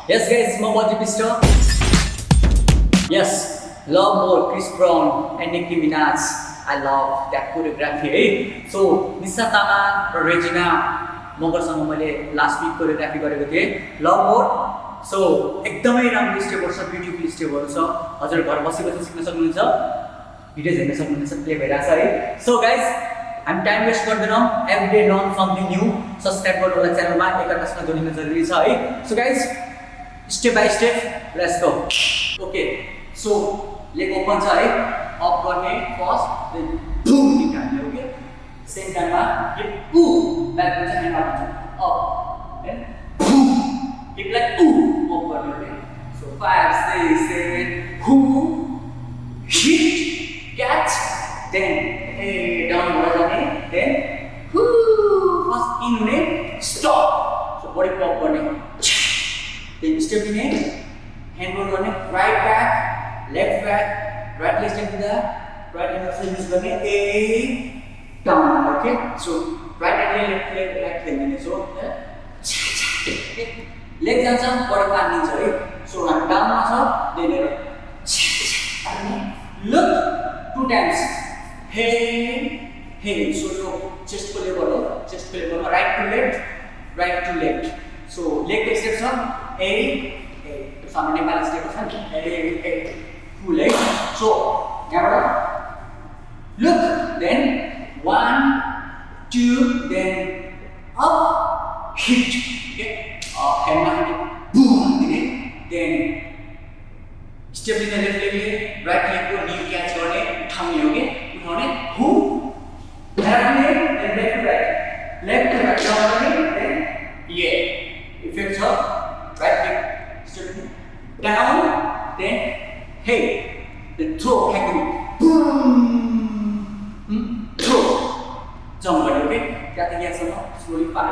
Yes guys, I'm Badri Bista. Yes, love more Chris Brown and Nicki Minaj. I love that choreography. Hey? So, Nisa Tamang or Regina Mogarसँग मैले last week choreography गरेको थिएँ. Love more. So, एकदमै राम्रो स्टेपहरु छ, beautiful स्टेपहरु छ. हजुर घर बसी बसी सिक्न सक्नुहुन्छ. भिडियोज हेर्न सक्नुहुन्छ, प्ले भइरहेछ है. So guys, I'm time waste गर्दैन. Every day learn something new. Subscribe गर्नु होला च्यानलमा, एकअर्कासँग जोडिन जरुरी छ है. So guys, step by step, let's go. Okay. So, leg open छ है. Up गर्ने first, then boom निकाल्ने, okay? Same time मा hip ooh, back हुन्छ and up हुन्छ. Up, then boom. Hip like ooh, up गर्ने, okay? So 5, 6, 7, whoo, hit, catch, then down गर्ने, then whoo, first in हुने, stop. So body pop गर्ने. Then step in it, hand roll गर्ने, right back, left back, right leg step दिँदा, right hand also use गर्ने, a down, okay? So right leg, left leg, right leg दिने, so okay? Leg जान्छ, body plan दिन्छ है. So hand down मा छ, then look 2 times, hey, hey. So यो chest को level हो, chest को level right to left, right to left. So leg step छ. A, सामान्य नेपाली स्टेप छ नि A full leg. So यहाँबाट look, then 1 2, then up, hit, okay? Hand मा boom दिने, then step लिने left leg, right leg को knee catch गर्ने, उठाउने, okay? उठाउने, boom, राख्ने, then left to right, left to right, down गर्ने, then yeah, effect छ. Right leg, step down, then hey, then throw, hang boom, throw, jump, okay? Got the yes or no? Slowly 5,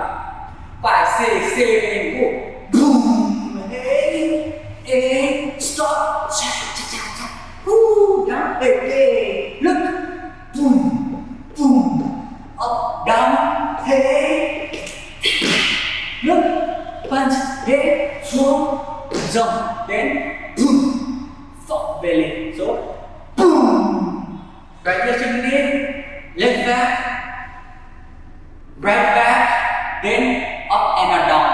6, 7, go, boom, hey, stop, whoo, down, hey, look, boom, boom, up, down, hey, look, punch, hey. So jump, then boom, fuck belly. So boom, right leg step in, left back, right back, then up and down,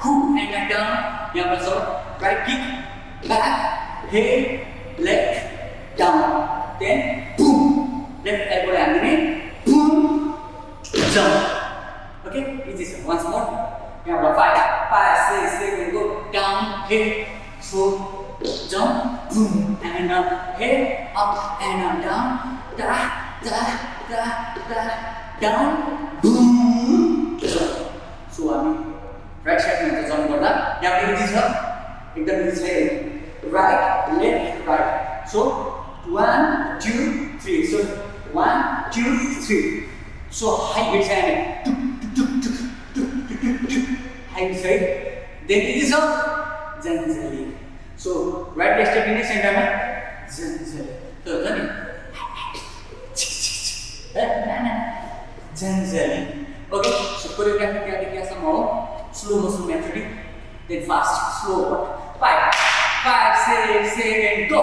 boom and down. यहाँ पर सब right kick, back, head, left, down, then boom, left elbow and boom, jump. Okay, easy. So once more. यहाँ पर 5, 6, 7, go down, hit, slow, jump, boom, and hit, up and down, down, boom, jump. So हामी right side में jump गर्दा यहाँ पे easy छ, एकदम easy छ. Right, left, right. So 1, 2, 3. So 1, 2, 3. So high hit छ high side, then it is a zanzali. So right leg step in the center में zanzali. तो जाने zanzali. Okay. So choreography क्या देखिए ऐसा माहो slow motion method, then fast, slow. 5, 6, 7, go.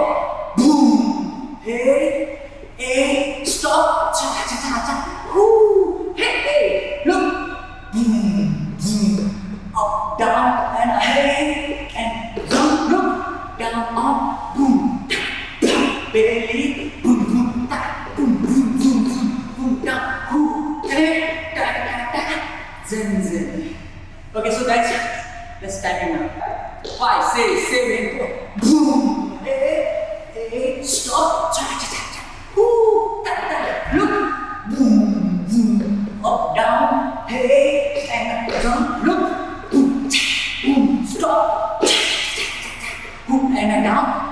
Boom. Hey, stop. Cha cha cha cha. Whoo. Hey, look. Boom. Up, down, and hey, and jump, look, down, up, boom, down, belly, boom, boom, ta, boom, boom, boom, boom, boom, down, whoo, hey, da, da, da, zen, zen. Okay, so guys, let's type in now. 5, 6, 7, go, boom, hey, stop, cha, cha, cha, cha, whoo, da, da, look, boom, boom, up, down, hey, and jump, look. Boom, stop, boom, and down,